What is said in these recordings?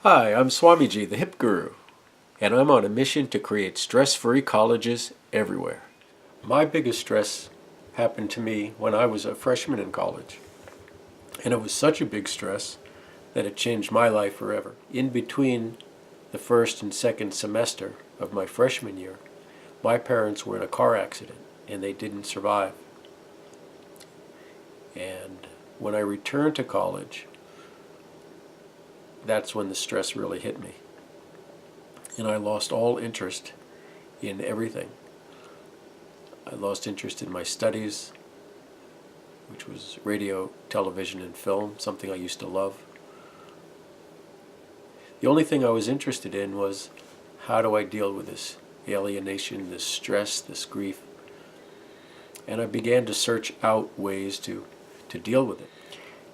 Hi, I'm Swamiji, the Hip Guru, and I'm on a mission to create stress-free colleges everywhere. My biggest stress happened to me when I was a freshman in college, and it was such a big stress that it changed my life forever. In between the first and second semester of my freshman year, my parents were in a car accident, and they didn't survive. And when I returned to college, that's when the stress really hit me. And I lost all interest in everything. I lost interest in my studies, which was radio, television, and film, something I used to love. The only thing I was interested in was, how do I deal with this alienation, this stress, this grief? And I began to search out ways to deal with it.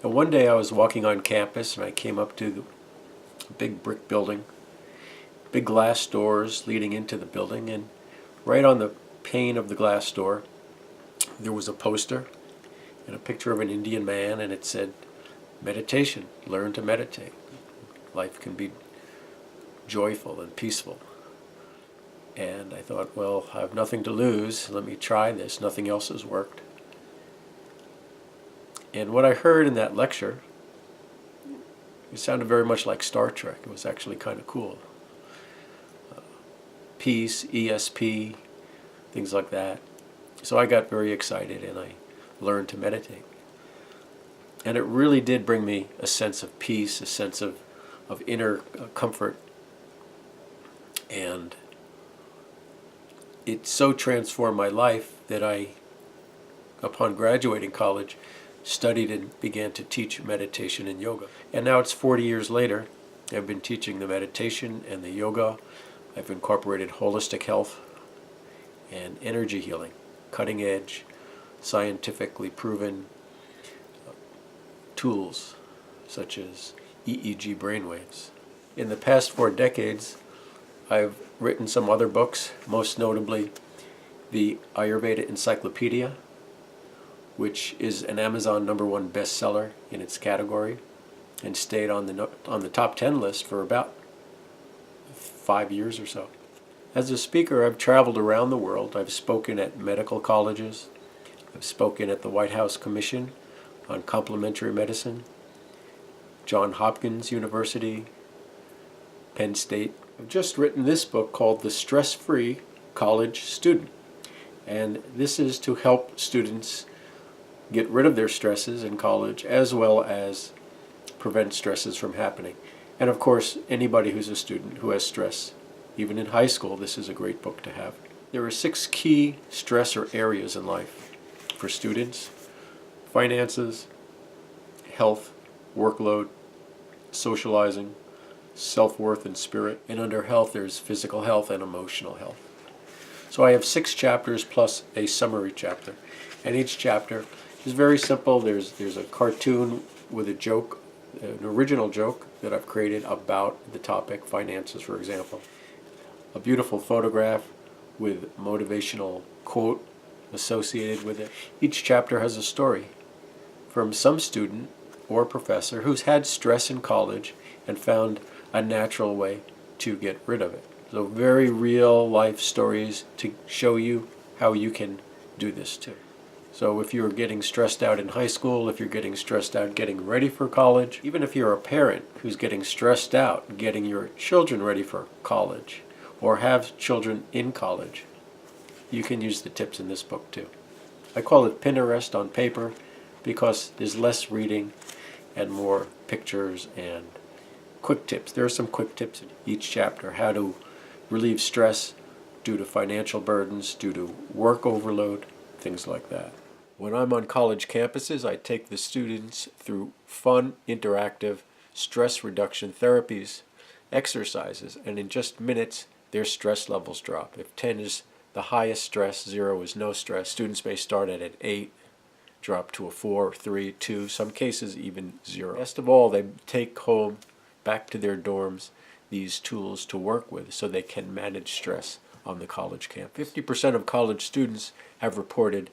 And one day I was walking on campus and I came up to a big brick building, big glass doors leading into the building, and right on the pane of the glass door there was a poster and a picture of an Indian man, and it said, "Meditation, learn to meditate. Life can be joyful and peaceful." And I thought, well, I have nothing to lose, let me try this, nothing else has worked. And what I heard in that lecture, it sounded very much like Star Trek. It was actually kind of cool. Peace, ESP, things like that. So I got very excited and I learned to meditate. And it really did bring me a sense of peace, a sense of inner comfort. And it so transformed my life that I, upon graduating college, studied and began to teach meditation and yoga. And now it's 40 years later. I've been teaching the meditation and the yoga. I've incorporated holistic health and energy healing, cutting edge, scientifically proven tools such as EEG brainwaves. In the past 4 decades, I've written some other books, most notably the Ayurveda Encyclopedia, which is an Amazon #1 bestseller in its category and stayed on the top 10 list for about 5 years or so. As a speaker, I've traveled around the world. I've spoken at medical colleges. I've spoken at the White House Commission on Complementary Medicine, Johns Hopkins University, Penn State. I've just written this book called The Stress-Free College Student. And this is to help students get rid of their stresses in college, as well as prevent stresses from happening. And of course, anybody who's a student who has stress, even in high school, this is a great book to have. There are 6 key stressor areas in life for students: finances, health, workload, socializing, self-worth, and spirit. And under health, there's physical health and emotional health. So I have 6 chapters plus a summary chapter. And each chapter is very simple. There's a cartoon with a joke, an original joke that I've created about the topic, finances, for example. A beautiful photograph with motivational quote associated with it. Each chapter has a story from some student or professor who's had stress in college and found a natural way to get rid of it. So very real life stories to show you how you can do this too. So if you're getting stressed out in high school, if you're getting stressed out getting ready for college, even if you're a parent who's getting stressed out getting your children ready for college or have children in college, you can use the tips in this book too. I call it Pinterest on paper because there's less reading and more pictures and quick tips. There are some quick tips in each chapter: how to relieve stress due to financial burdens, due to work overload, things like that. When I'm on college campuses, I take the students through fun, interactive, stress reduction therapies, exercises, and in just minutes, their stress levels drop. If 10 is the highest stress, 0 is no stress, students may start at 8, drop to a 4, 3, 2, some cases even 0. Best of all, they take home, back to their dorms, these tools to work with so they can manage stress on the college campus. 50% of college students have reported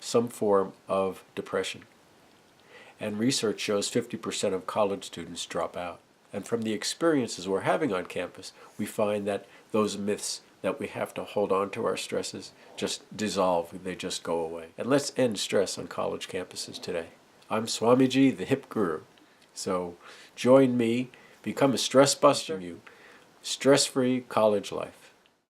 some form of depression. And research shows 50% of college students drop out. And from the experiences we're having on campus, we find that those myths that we have to hold on to our stresses just dissolve, they just go away. And let's end stress on college campuses today. I'm Swamiji, the hip guru. So join me, become a stress buster, you stress-free college life.